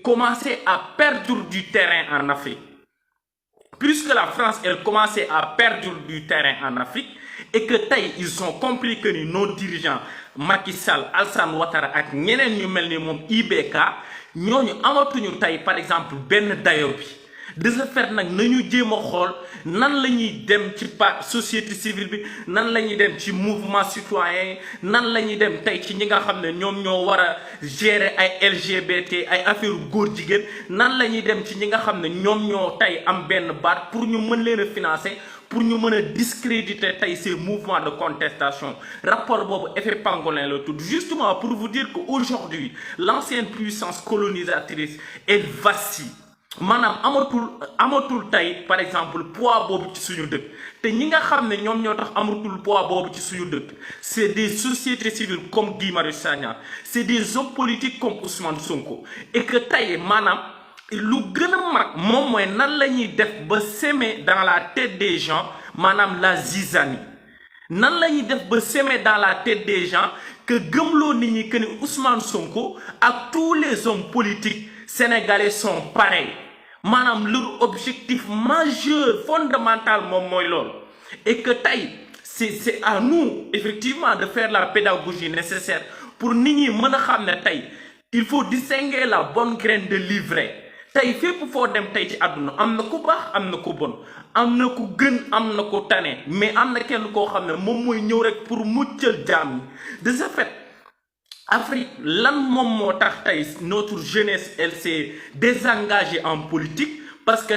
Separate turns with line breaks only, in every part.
commençait à perdre du terrain en Afrique. Puisque la France, elle commençait à perdre du terrain en Afrique, et que ils ont compris que nos dirigeants, Macky Sall, Alassane Ouattara ak ñeneen ñu melni mom IBK ñoñu amatuñu par exemple ben dayo bi de ce fait nak nañu jéma xol nan lañuy dem ci société civile bi nan lañuy dem ci mouvement citoyen nan lañuy dem ci ñi nga xamné ñom ñoo wara gérer ay LGBT ay affaire goor jigen nan lañuy dem ci ñi nga xamné ñom ñoo am ben baat pour ñu mën leen financer pour ñu mën discréditer ces mouvements de contestation rapport bobu effet pangolin le tout justement pour vous dire qu'aujourd'hui l'ancienne puissance colonisatrice elle vacille manam amatul par exemple poids bobu ci suñu dëkk té ñi nga xamné ñom ñoo tax amatul poids bobu ci suñu dëkk c'est des sociétés civiles comme Guy Marius Sagna c'est des hommes politiques comme Ousmane Sonko et que manam lu gëna mag mom moy nan lañuy def ba semer dans la tête des gens manam la zizanie nan lañuy def ba semer dans la tête des gens que gëmlo nit ñi que Ousmane Sonko ak tous les hommes politiques sénégalais sont pareils manam leur objectif majeur fondamental mom moy lool et que c'est à nous effectivement de faire la pédagogie nécessaire pour nit ñi mëna xamné il faut distinguer la bonne graine de l'ivraie fépp fo dem ci aduna amna ku bax amna ku bon amna ku gën amna ku tané mais amna kenn ko xamné mom moy ñëw rek pour muccal jaam de ce fait Afrique lan mom motax notre jeunesse elle s'est désengagée en politique parce que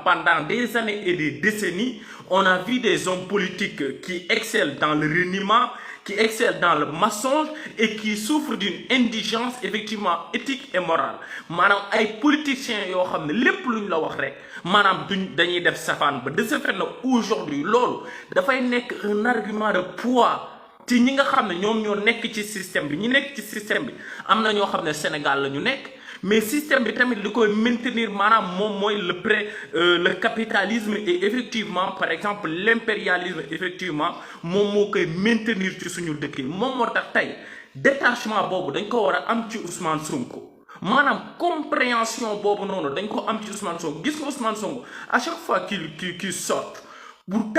pendant des années et des décennies on a vu des hommes politiques qui excellent dans le reniement, qui excellent dans le mensonge et qui souffrent d'une indigence effectivement éthique et morale manam ay politiciens yo xamné lepp luñ la wax rek manam dañuy def safane ba de ce fait aujourd'hui lolu da fay nek un argument de poids ci ñi nga xamné ñom ñoo nek ci système bi ñi nek ci système bi amna ñoo xamné Sénégal la ñu nek mais système bi tamit li koy maintenir manam mom moy le capitalisme et effectivement par exemple l'impérialisme effectivement mom mo koy maintenir ci suñu dëkk yi mom motax détachement bobu dañ ko wara am ci Ousmane Sonko manam compréhension bobu noonu dañ ko am ci Ousmane Sonko gis nga Ousmane Sonko à chaque fois qu'il sort pour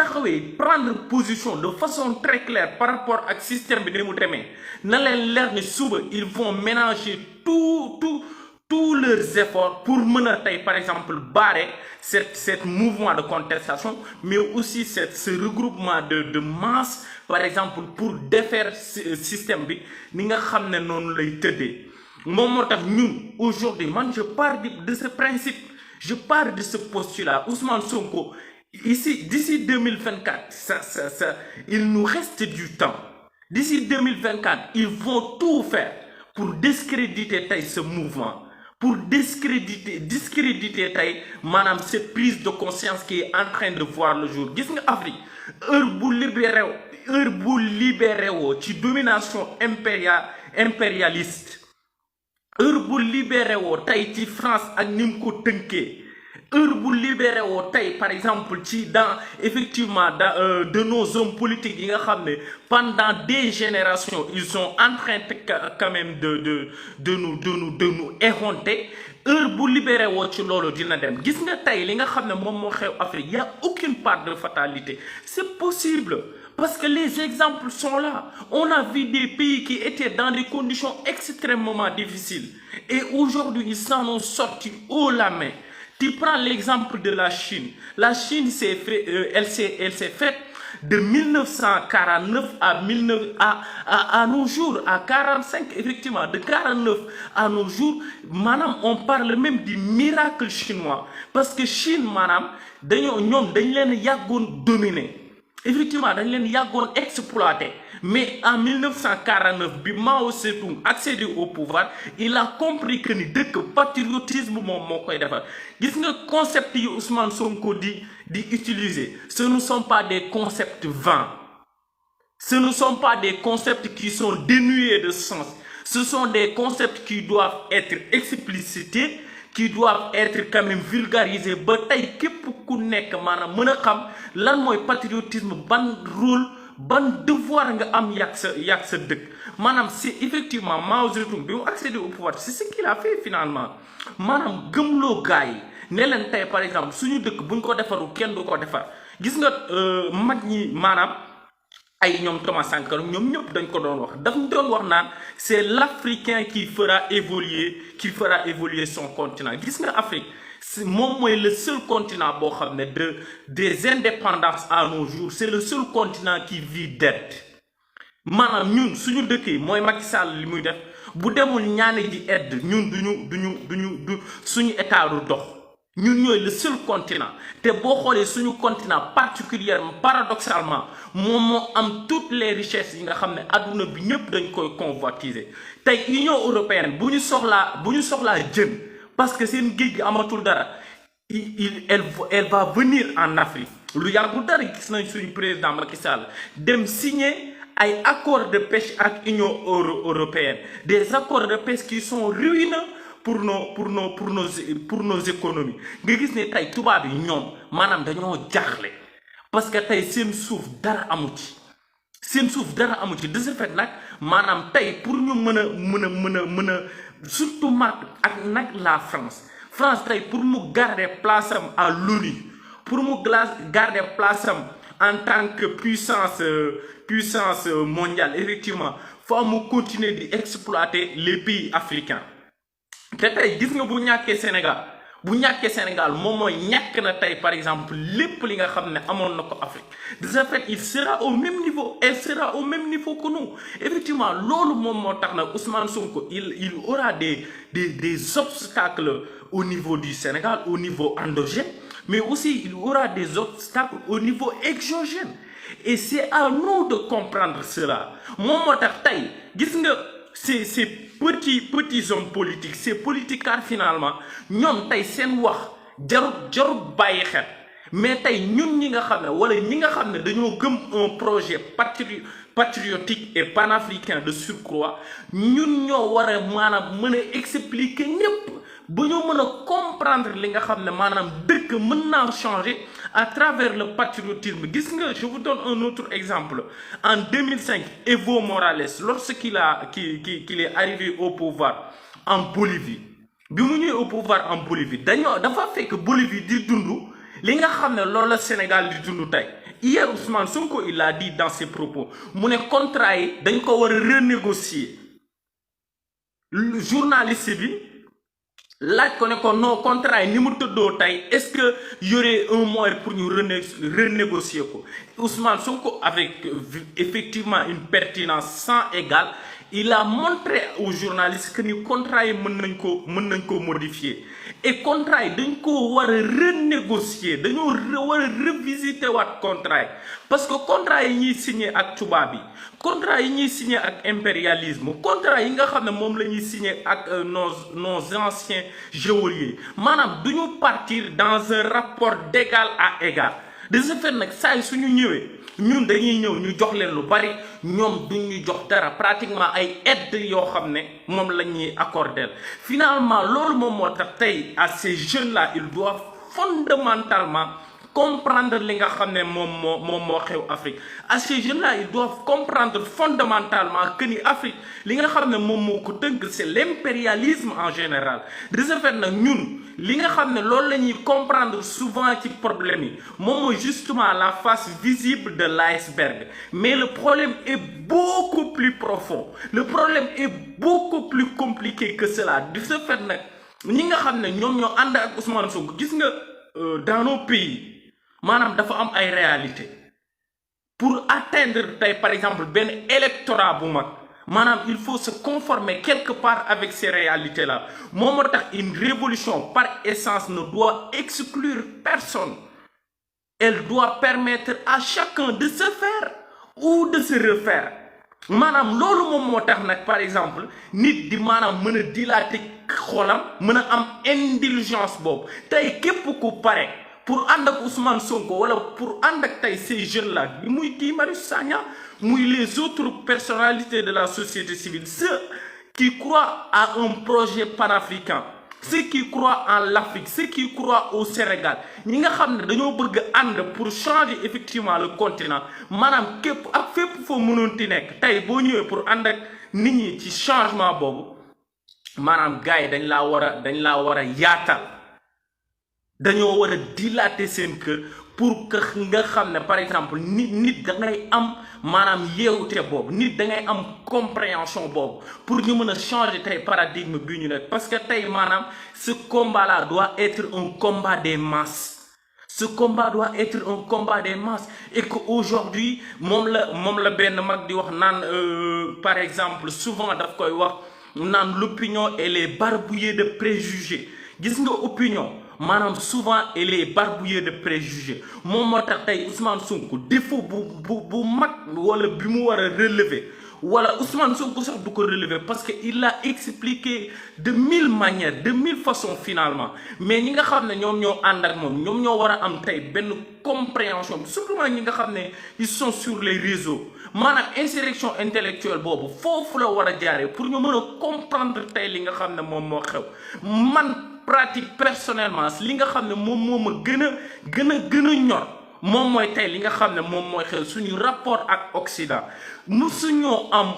prendre position de façon très claire par rapport au système bi ni mu démé na leen leer ni suba ils vont ménager tous leurs efforts pour mener par exemple barrer cette mouvement de contestation mais aussi ce regroupement de masse par exemple pour défaire ce système bi ni nga xamné non lay teudé mom motax ñun aujourd'hui man je pars de ce principe je pars de ce postulat Ousmane Sonko ici d'ici 2024 il nous reste du temps d'ici 2024 ils vont tout faire pour discréditer ce mouvement pour discréditer madame cette prise de conscience qui est en train de voir le jour gis nga Afrique heure bu libéré ci domination impérialiste heure bu libéré ci France ak nim ko teunké heure bu libéré par exemple dans effectivement de nos hommes politiques yi nga xamné pendant des générations ils sont en train quand même de nous éhonter heure bu libéré ci lolu dina dem gis nga li nga xamné mom mo xew Afrique y a aucune part de fatalité c'est possible parce que les exemples sont là on a vu des pays qui étaient dans des conditions extrêmement difficiles et aujourd'hui ils s'en ont sortis haut la main. Tu prends l'exemple de la Chine. La Chine, elle s'est faite de 1949 à nos jours, à 45, effectivement, de 49 à nos jours, madame, on parle même du miracle chinois. Parce que Chine, madame, dañ leen yàggoon dominer. Effectivement, dañ leen yàggoon exploiter. Mais en 1949, bi Mao Tse-tung accédé au pouvoir, il a compris que ni dëkk patriotisme moom moo koy defar. Gis nga concept yi Ousmane Sonko di utiliser, ce ne sont pas des concepts vains. Ce ne sont pas des concepts qui sont dénués de sens. Ce sont des concepts qui doivent être explicités, qui doivent être quand même vulgarisés. Ba tay képp ku nekk maanaam mën a xam lan mooy patriotisme ban rôle ban devoir nga am yak sa dëkk maanaam c'est effectivement Mao Zedong bi mu accéder au pouvoir c'est ce qu'il a fait finalement maanaam gëmloo gars yi ne leen tey par exemple suñu dëkk buñ ko defaru kenn du ko defar gis nga mag ñi maanaam ay ñoom Thomas Sankara ñoom ñëpp dañ ko doon wax daf ñu doon wax naan c'est l'Africain qui fera évoluer son continent gis nga Afrique moom mooy le seul continent boo xam ne des indépendances à nos jours c'est le seul continent qui vit d'aide maanaam ñun suñu dëkk yi mooy Macky Sall li muy def bu demul ñaane ji aide ñun du suñu état du dox ñun ñooy le seul continent te boo xoolee suñu continent particulièrement paradoxalement moom moo am toutes les richesses yi nga xam ne adduna bi ñëpp dañ koy convoitiser tey Union européenne bu ñu soxlaa jën parce que seen géej gi amatul dara elle va venir en Afrique lu yàggul dara gis nañ suñu président Macky Sall dem signer ay accords de pêche ak Union européenne des accords de pêche qui sont ruineux pour nos économies nga gis ne tey tubaab yi ñoom maanaam dañoo jaaxle parce que tey seen suuf dara amu ci de ce fait nag maanaam tey pour ñu mën a surtout marque ak nag la France tey pour mu garder place am à l'ONU pour mu garder place am en tant que puissance mondiale effectivement faut mu continuer di exploiter les pays africains te tey gis nga bu ñàkkee Sénégal moom mooy ñàkk na tey par exemple lépp li nga xam ne amoon na ko Afrique de ce fait il sera au même niveau que nous effectivement loolu moom moo tax nag Ousmane Sonko il aura des obstacles au niveau du Sénégal au niveau endogène mais aussi il aura des obstacles au niveau exogène et c'est à nous de comprendre cela moom moo tax tey gis nga ces petits hommes politiques ces politicards finalement ñoom tey seen wax jarut bàyyi xel mais tey ñun ñi nga xam ne wala ñi nga xam ne dañoo gëm un projet patriotique et panafricain de surcroît ñun ñoo war a maanaam mën a expliquer ñépp ba ñu mën a comprendre li nga xam ne maanaam dëkk mën naa changer à travers le patriotisme gis nga je vous donne un autre exemple en 2005 Evo Morales lorsqu'il est arrivé au pouvoir en Bolivie bi mu ñëwee au pouvoir en Bolivie dafa fekk Bolivie di dund li nga xam ne loolu la Sénégal di dund tey hier Ousmane Sonko il a dit dans ses propos mu ne contrat yi dañ ko war a renégocier journaliste bi laaj ko ne ko non contrat yi ni mu tëddoo tey est-ce que y aurait un moyen pour ñu renégocier ko Ousmane Sonko avec effectivement une pertinence sans égale il a montré aux journalistes que ni contrat yi mën nañ ko modifier et contrat yi dañ ko war a renégocier dañoo war a revisiter waat contrat yi parce que contrat yi ñuy signé ak tubaab yi contrat yi ñuy signé ak impérialisme contrat yi nga xam ne moom la ñuy signé ak nos anciens geôliers maanaam duñu partir dans un rapport d'égal à égal de ce fait nag saa yi suñu ñëwee ñun dañuy ñëw ñu jox leen lu bari ñoom duñu jox dara pratiquement ay aide yoo xam ne moom la ñuy accorder finalement loolu moom moo tax tey à ces jeunes là ils doivent fondamentalement comprendre li nga xam ne moom moo xew Afrique à ces jeunes là ils doivent comprendre fondamentalement que ni Afrique li nga xam ne moom moo ko tënk c'est l'impérialisme en général de ce fait nag ñun li nga xam ne loolu la ñuy comprendre souvent ci problème yi moom mooy justement la face visible de l'iceberg mais le problème est beaucoup plus profond le problème est beaucoup plus compliqué que cela de ce fait nag ñi nga xam ne ñoom ñoo ànd ak Ousmane Sonko gis nga dans nos pays maanaam dafa am ay réalité pour atteindre tey par exemple benn électorat bu mag maanaam il faut se conformer quelque part avec ces réalités là moom moo tax une révolution par essence ne doit exclure personne elle doit permettre à chacun de se faire ou de se refaire maanaam loolu moom moo tax nag par exemple nit di maanaam mën a dilater xolam mën a am indulgence boobu tey képp ku pare pour ànd ak Ousmane Sonko wala pour ànd ak tey ces jeunes là muy Guy Marius Sagna muy les autres personnalités de la société civile ceux qui croient à un projet panafricain ceux qui croient en l'Afrique ceux qui croient au Sénégal ñi nga xam ne dañoo bëgg ànd pour changer effectivement le continent maanaam képp ak fépp foo mënoon ti nekk tey boo ñëwee pour ànd ak nit ñi ci changement boobu maanaam gars yi dañ laa war a yaatal dañoo war a dilater seen kër pour que nga xam ne par exemple nit da ngay am maanaam yeewute boobu nit da ngay am compréhension boobu pour ñu mën a changer tey paradigme bi ñu nekk parce que tey maanaam ce combat là doit être un combat des masses. Ce combat doit être un combat des masses et que aujourd'hui moom la benn mag di wax naan par exemple souvent daf koy wax naan l'opinion elle est barbouillée de préjugés gis nga opinion maanaam souvent elle est barbouillée de préjugés moom moo tax tey Ousmane Sonko défaut bu mag wala bi mu war a relever wala Ousmane Sonko sax du ko relever parce que il l'a expliqué de 1000 manières de 1000 façons finalement mais ñi nga xam ne ñoom ñoo ànd ak moom ñoom ñoo war a am tey benn compréhension surtout ñi nga xam ne ils sont sur les réseaux maanaam insurrection intellectuelle boobu foofu la war a jaaree pour ñu mën a comprendre tey li nga xam ne moom moo xew man pratique personnellement li nga xam ne moom moo ma gën a ñor moom mooy tey li nga xam ne moom mooy xew suñu rapport ak Occident musuñoo am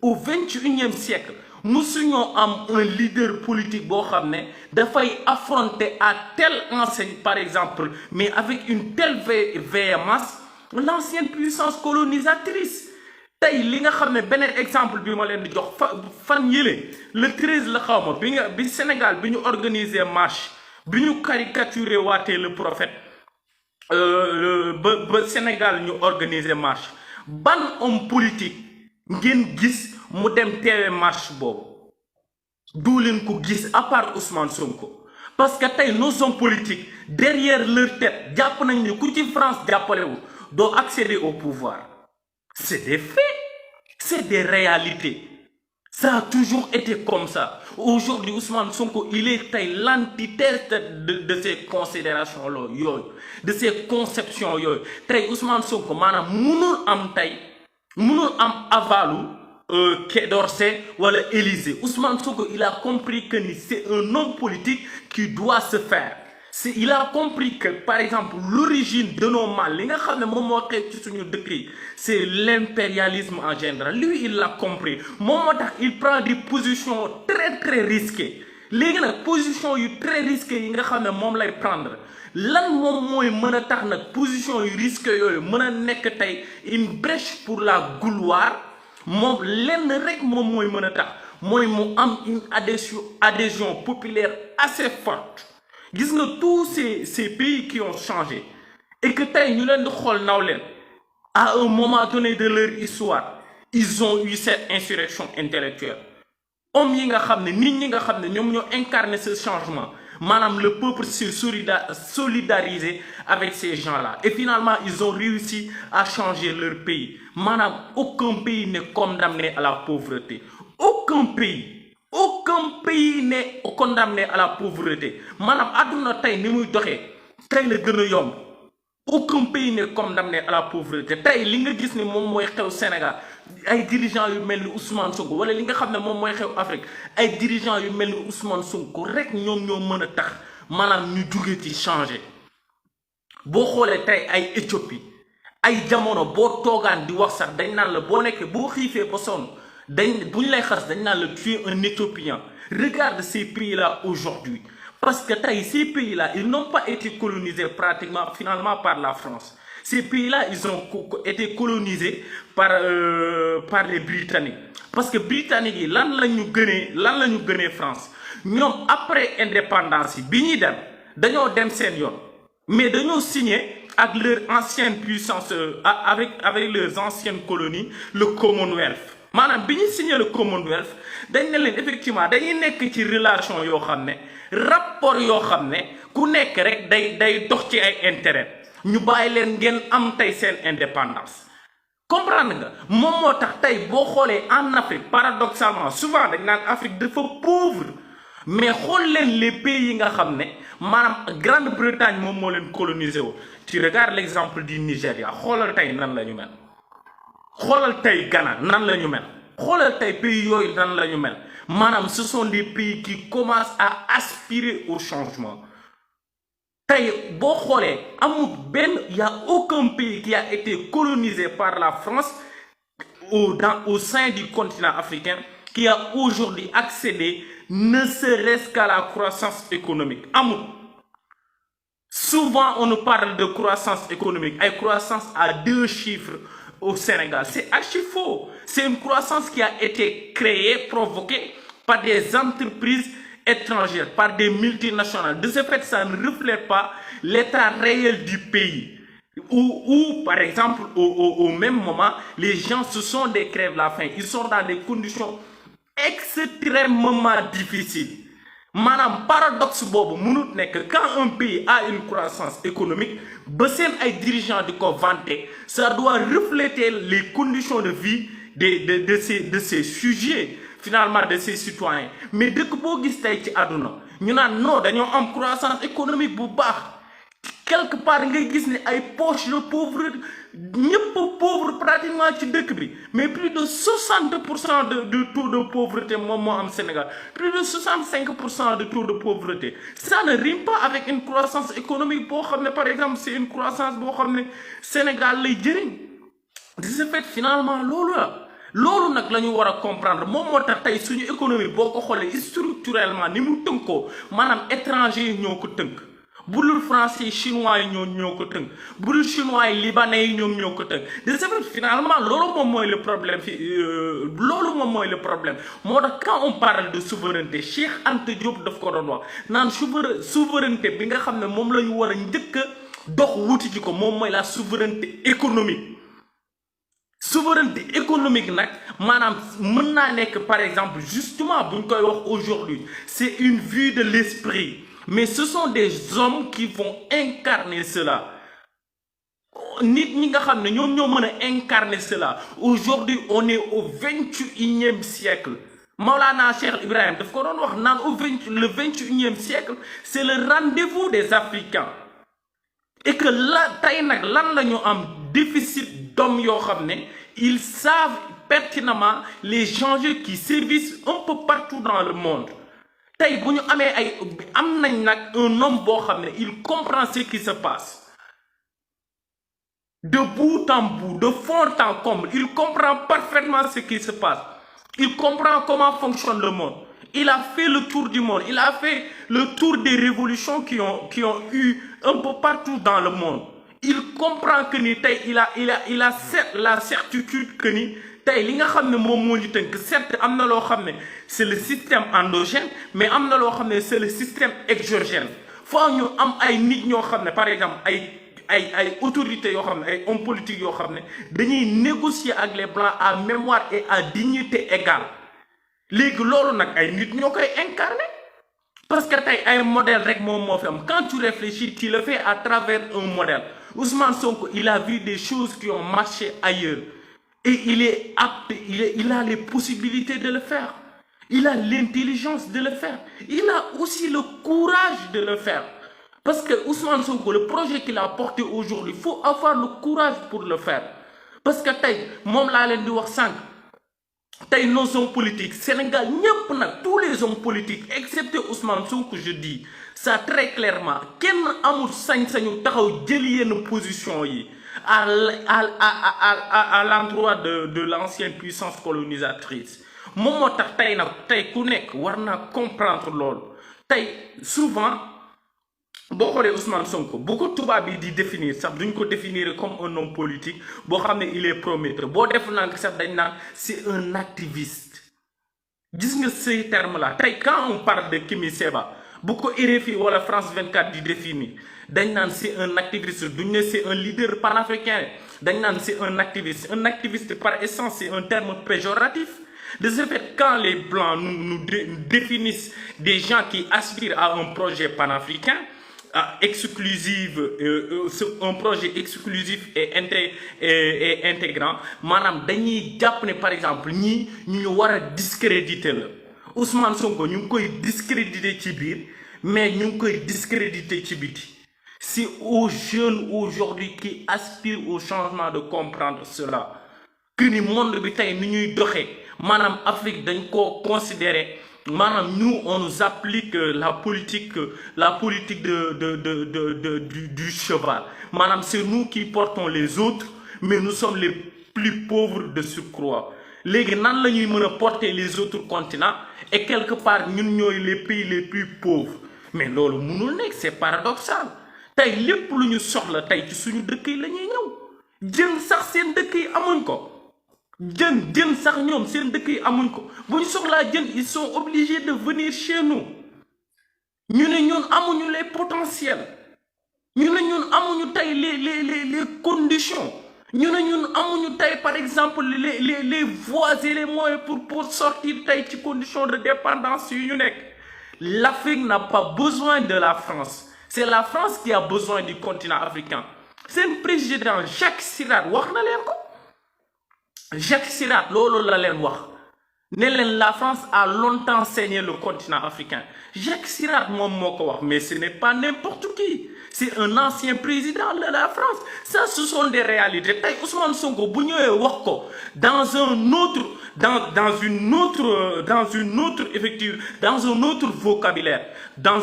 au 21e siècle musuñoo am un leader politique boo xam ne dafay affronter à telle enseigne par exemple mais avec une telle véhémence l'ancienne puissance colonisatrice tey li nga xam ne beneen exemple bi ma leen di jox fan yële le 13 la xaw ma bi Sénégal bi ñu organiser marche bi ñu caricaturé waatee le prophète ba Sénégal ñu organiser marche ban homme politique ngeen gis mu dem teewe marche boobu doo leen ko gis à part Ousmane Sonko parce que tey nos hommes politiques derrière leur tête jàpp nañ ne ku ci France jàppalewu doo accéder au pouvoir c'est des faits c'est des réalités ça a toujours été comme ça aujourd'hui Ousmane Sonko il est tey l'antithèse de ces considérations yooyu de ces conceptions yooyu tey Ousmane Sonko maanaam mënul am avalu Quai d'Orsay wala Élysée Ousmane Sonko il a compris que ni c'est un homme politique qui doit se faire il a compris que par exemple l'origine de nos mal li nga xam ne moom moo xew ci suñu dëkk yi c'est l'impérialisme en général lui il l'a compris moom moo tax il prend des positions très très risquées léegi nag position yu très risquées yi nga xam ne moom lay prendre lan moom mooy mën a tax nag position yu risquées yooyu mën a nekk tey une brèche pour la gloire moom lenn rek moom mooy mën a tax mooy mu am une adhésion populaire assez forte gis nga tous ces pays qui ont changé et que tey ñu leen di xool naw leen à un moment donné de leur histoire ils ont eu cette insurrection intellectuelle hommes yi nga xam ne nit ñi nga xam ne ñoom ñoo incarné ce changement maanaam le peuple s'est solidarisé avec ces gens-là et finalement ils ont réussi à changer leur pays maanaam aucun pays n'est condamné à la pauvreté aucun pays n'est condamné à la pauvreté maanaam àdduna tey ni muy doxee tey la gën a yomb aucun pays n'est condamné à la pauvreté tey li nga gis ni moom mooy xew Sénégal ay dirigeants yu mel ni Ousmane Sonko wala li nga xam ne moom mooy xew Afrique ay dirigeants yu mel ni Ousmane Sonko rek ñoom ñoo mën a tax maanaam ñu jugee ci changer boo xoolee tey ay Éthiopie ay jamono boo toogaan di wax sax dañ naan la boo nekkee boo xiifee ba sonn bu ñu lay xas dañ naan la tu es un Éthiopien regarde ces pays-là aujourd'hui parce que tey ces pays-là ils n'ont pas été colonisés pratiquement finalement par la France ces pays-là ils ont été colonisés par les Britanniques parce que Britanniques yi lan la ñu gënee France ñoom après indépendance yi bi ñuy dem dañoo dem seen yoon mais dañoo signé ak leur ancienne puissance avec leurs anciennes colonies le Commonwealth maanaam bi ñuy signé le Commonwealth dañ ne leen effectivement dañuy nekk ci relation yoo xam ne rapport yoo xam ne ku nekk rek day dox ci ay intérêt ñu bàyyi leen ngeen am tey seen indépendance comprendre nga moom moo tax tey boo xoolee en Afrique paradoxalement souvent dañ naan Afrique dafa pauvre mais xool leen les pays yi nga xam ne maanaam Grande-Bretagne moom moo leen colonisé wu tu regardes l'exemple du Nigeria xoolal tey nan la ñu mel xoolal tey Ghana nan la ñu mel xoolal tey pays yooyu nan la ñu mel maanaam ce sont des pays qui commencent à aspirer au changement tey boo xoolee amul benn y a aucun pays qui a été colonisé par la France au sein du continent africain qui a aujourd'hui accédé ne serait-ce qu'à la croissance économique. Amour. Souvent, on nous parle de croissance économique, une croissance à 2 chiffres au Sénégal. C'est archi faux. C'est une croissance qui a été créée, provoquée par des entreprises étrangères, par des multinationales. De ce fait, ça ne reflète pas l'état réel du pays. Où par exemple, au même moment, les gens, ce sont des crèves la faim. Ils sont dans des conditions extrêmement difficiles. Madame, paradoxe bobo, que quand un pays a une croissance économique, les dirigeants de vanter, ça doit refléter les conditions de vie de ces sujets, finalement de ces citoyens. Mais dès que vous avez aduna, nous avons une croissance économique bu baax. Quelque part ngay gis ni ay poches de pauvres, ñepp pauvre pratiquement ci dëkk bi, mais plus de 60% de taux de pauvreté moom moo am Sénégal, plus de 65% de taux de pauvreté. Ça ne rime pas avec une croissance économique boo xam ne par exemple c'est une croissance boo xam ne Sénégal lay jëriñ. De ce fait finalement loolu la loolu nag la ñu war a comprendre moom moo tax tey suñu économie boo ko xoolee structurellement ni mu tënkoo maanaam étranger yi ñoo ko tënk. Boulul français chinois yi ñoo ko tënk boulul chinois yi libanais yi ñoom ñoo ko tënk de ce fait finalement loolu moom mooy le problème loolu moom mooy le problème moo tax quand on parle de souveraineté Cheikh Anta Diop daf ko doon wax naan souveraineté bi nga xam ne moom la ñu war a njëkk a dox wuti ci ko moom mooy la souveraineté économique. Souveraineté économique nag maanaam mën naa nekk par exemple justement buñ koy wax aujourd'hui c'est une vue de l'esprit. Mais ce sont des hommes qui vont incarner cela. Nit ñi nga xam ne ñoom ñoo mën a incarner cela. Aujourd'hui, on est au 21e siècle. Maulana Cheikh Ibrahim daf ko doon wax naan le 21e siècle, c'est le rendez-vous des Africains. Et que là, tey nag lan la ñu am déficit d'hommes yoo xam ne ils savent pertinemment les enjeux qui sévissent un peu partout dans le monde. Tay bu ñu amee ay am nañ nag un homme boo xam ne il comprend ce qui se passe de bout en bout de fond en comble il comprend parfaitement ce qui se passe il comprend comment fonctionne le monde il a fait le tour du monde il a fait le tour des révolutions qui ont eu un peu partout dans le monde il comprend que ni tey il a la certitude que ni tey li nga xam ne moom moo ñu tënk certes am na loo xam ne c'est le système endogène mais am na loo xam ne c'est le système exogène foo ñu am ay nit ñoo xam ne par exemple ay autorités yoo xam ne ay hommes politiques yoo xam ne dañuy négocier ak les blancs à mémoire et à dignité égale léegi loolu nag ay nit ñoo koy incarner parce que tey ay modèle rek moom moo fi am quand tu réfléchis tu le fais à travers un modèle Ousmane Sonko il a vu des choses qui ont marché ailleurs. Et il est apte, il a les possibilités de le faire. Il a l'intelligence de le faire. Il a aussi le courage de le faire. Parce que Ousmane Sonko, le projet qu'il a porté aujourd'hui, il faut avoir le courage pour le faire. Parce que mom la len di wax sank tay nos hommes politiques Sénégal ñepp nak tous les hommes politiques excepté Ousmane Sonko je dis ça très clairement kenn amul sañ-sañu taxaw jël yenn position yi à l'endroit de l'ancienne puissance colonisatrice moom moo tax tey nag tey ku nekk war naa comprendre loolu tey souvent boo xoolee Ousmane Sonko bu ko tubaab bi di définir sax duñ ko définir comme un homme politique boo xam ne il est prometteur boo def naan sax dañ naan c'est un activiste gis nga ces termes là tey quand on parle de Kémi Séba bu ko RFI wala France 24 di définir dañ naan c'est un activiste duñ ne c'est un leader panafricain dañ naan c'est un activiste par essence c'est un terme péjoratif. De ce fait, quand les blancs nous définissent des gens qui aspirent à un projet panafricain exclusif, un projet exclusif et intégrant, madame dañuy jàpp ne par exemple ñi ñu war a discréditer la Ousmane Sonko ñu ngi koy discréditer ci biir mais ñu ngi koy discréditer ci biti. C'est aux jeunes aujourd'hui qui aspirent au changement de comprendre cela que ni monde bi tey ni ñuy doxee maanaam Afrique dañ ko considérer maanaam nous on nous applique la politique du cheval maanaam c'est nous qui portons les autres mais nous sommes les plus pauvres de surcroît léegi nan la ñuy mën a porter les autres continents et quelque part ñun ñooy les pays les plus pauvres mais loolu mënul nekk c'est paradoxal tey lépp lu ñu soxla tey ci suñu dëkk yi la ñuy ñëw jën sax seen dëkk yi amuñ ko jën sax ñoom seen dëkk yi amuñ ko bu ñu soxlaa jën ils sont obligés de venir chez nous ñu ne ñun amuñu les potentiels ñu ne ñun amuñu tey les conditions ñu ne ñun amuñu tey par exemple les voies et les moyens pour sortir tey ci conditions de dépendance yu ñu nekk l'Afrique n'a pas besoin de la France c'est la France qui a besoin du continent africain seen président Jacques Chirac wax na leen ko Jacques Chirac loolu la leen wax ne leen la France a longtemps saigné le continent africain Jacques Chirac moom moo ko wax mais ce n'est pas n'importe qui c'est un ancien président de la France ça ce sont des réalités tey Ousmane Sonko bu ñëwee wax ko dans un autre une autre effectivement dans un autre vocabulaire dans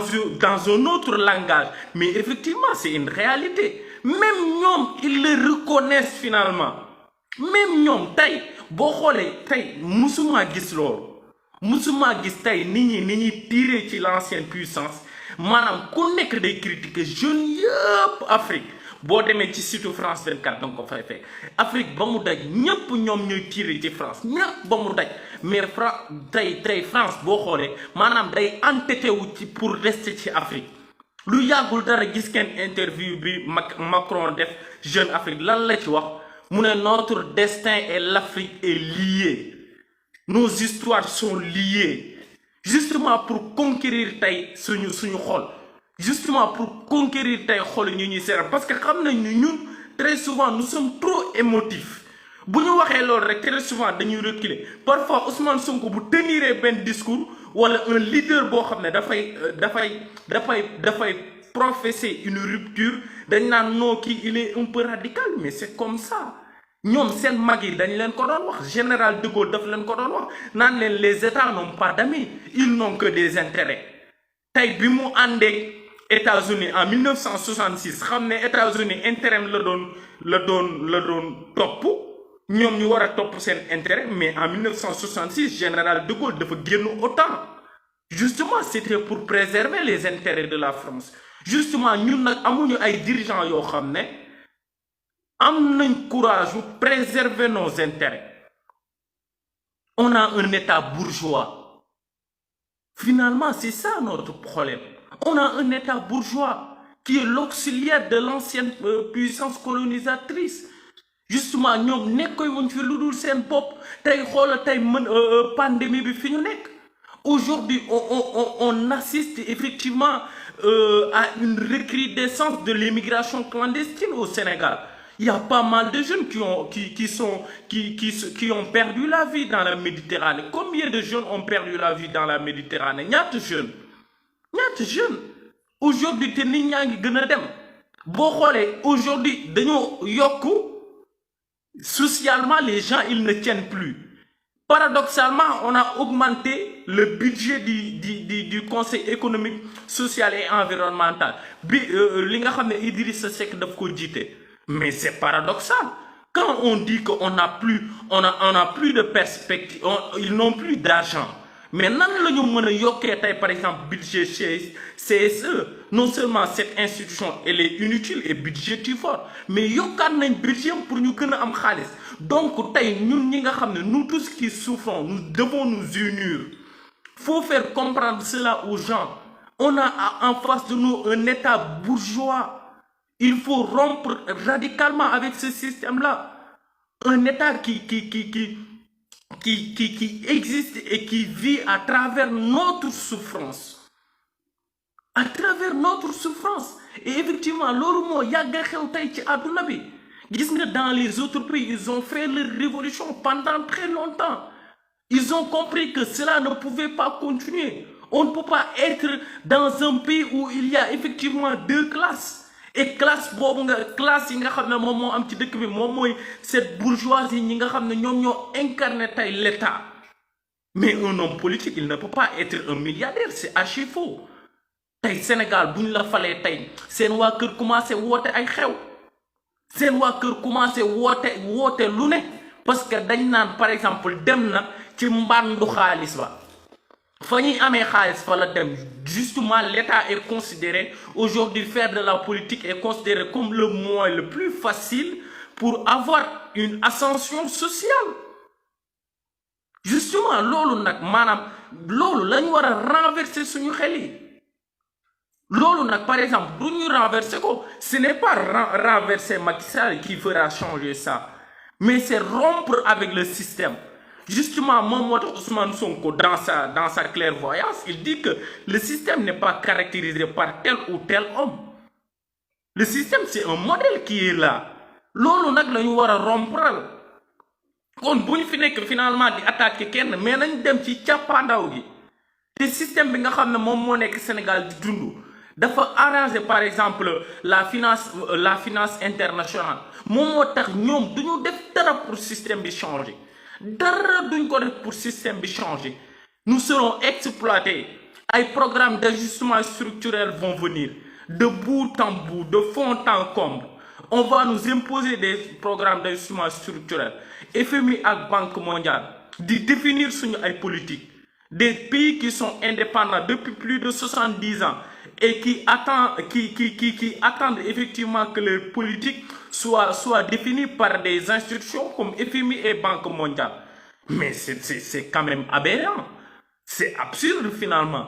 un autre langage mais effectivement c'est une réalité même ñoom ils le reconnaissent finalement même ñoom tey boo xoolee tey musuma gis loolu musuma gis tey nit ñi tirer ci l'ancienne puissance maanaam ku nekk day critiquer jeunes yëpp Afrique boo demee ci site France 24 danga ko fay fekk Afrique ba mu daj ñépp ñoom ñooy tirer ci France ñépp ba mu daj mais tey France boo xoolee maanaam day entêté wu ci pour rester ci Afrique lu yàggul dara gis ngeen interview bi Macron def Jeune Afrique lan la ci wax mu ne notre destin et l'Afrique est lié nos histoires sont liées justement pour conquérir tey suñu xol justement pour conquérir tey xol ñu ñuy seeral parce que xam nañ ni ñun très souvent nous sommes trop émotifs bu ñu waxee loolu rek très souvent dañuy reculer parfois Ousmane Sonko bu teniree benn discours wala un leader boo xam ne dafay professer une rupture dañ naan non kii il est un peu radical mais c'est comme ça ñoom seen mag yi dañ leen ko doon wax général de Gaulle daf leen ko doon wax naan leen les états n'ont pas d'amis ils n'ont que des intérêts tey bi mu àndeek États-Unis en 1966 xam ne États-Unis intérêt la doon topp ñoom ñu war a topp seen intérêt mais en 1966 général de Gaulle dafa génn OTAN justement c'était pour préserver les intérêts de la France justement ñun nag amuñu ay dirigeants yoo xam ne am nañ courage pour préserver nos intérêts on a un état bourgeois finalement c'est ça notre problème on a un état bourgeois qui est l'auxiliaire de l'ancienne puissance colonisatrice justement ñoom nekkoy wuñ fi lu dul seen bopp tey xoola tey pandémie bi fi ñu nekk aujourd'hui on assiste effectivement à une recrudescence de l'immigration clandestine au Sénégal. Il y a pas mal de jeunes qui ont perdu la vie dans la Méditerranée. Combien de jeunes ont perdu la vie dans la Méditerranée? ñaata jeunes aujourd'hui te nit ñaa ngi gën a dem boo xoolee aujourd'hui dañoo yokku socialement les gens ils ne tiennent plus. Paradoxalement, on a augmenté le budget du Conseil économique, social et environnemental. Li nga xam ne Idrissa Seck daf ko jiite. Mais c'est paradoxal. Quand on dit qu'on n'a plus, on a plus de perspective, ils n'ont plus d'argent. Mais nan la ñu mën a yokkee tey par exemple budget chez CSE non seulement cette institution elle est inutile et budgétivore mais yokkaat nañ budget pour ñu gën a am xaalis donc tey ñun ñi nga xam ne nous tous qui souffrons nous devons nous unir. Faut faire comprendre cela aux gens. On a en face de nous un état bourgeois. Il faut rompre radicalement avec ce système-là. Un état qui existe et qui vit à travers notre souffrance. À travers notre souffrance. Et effectivement, loolu moo yàgg a xew tey ci àdduna bi. Gis nga dans les autres pays, ils ont fait leur révolution pendant très longtemps. Ils ont compris que cela ne pouvait pas continuer. On ne peut pas être dans un pays où il y a effectivement deux classes. Et classe yi nga xam ne moom moo am ci dëkk bi moom mooy cette bourgeoisie ñi nga xam ne ñoom ñoo incarné tey l'État. Mais un homme politique il ne peut pas être un milliardaire c'est archi faux. Tey Sénégal bu ñu la falee tey seen waa kër commencé woote ay xew. Seen waa kër commencé woote lu ne parce que dañ naan par exemple dem na ci mbandu xaalis ba fa ñuy amee xaalis fa la dem. Justement, l'État est considéré aujourd'hui, faire de la politique est considéré comme le moyen le plus facile pour avoir une ascension sociale. Justement loolu nag maanaam loolu lañ war a renverser suñu xel yi. Loolu nag par exemple du ñu renverser ko, ce n'est pas renverser Macky Sall qui fera changer ça, mais c'est rompre avec le système. Justement, Ousmane Sonko, dans sa clairvoyance, il dit que le système n'est pas caractérisé par tel ou tel homme. Le système, c'est un modèle qui est là. Lolo nak lañu wara rompre. Kon buñ fi nek finalement di attaquer kenn, mais nañ dem ci ciapandaw gi. Le système bi nga xamne mom mo nek Sénégal di dundu dafa arranger par exemple la finance internationale. Mom mo tax ñom duñu def dara pour système bi changer. Dara duñ ko def pour système bi changer. Nous serons exploités. Les programmes d'ajustement structurel vont venir de bout en bout, de fond en comble. On va nous imposer des programmes d'ajustement structurel. FMI et Banque mondiale de définir suñu ay politique. Des pays qui sont indépendants depuis plus de 70 ans et qui attendent effectivement que leur politique soit définie par des institutions comme FMI et Banque mondiale. Mais c'est quand même aberrant. C'est absurde finalement.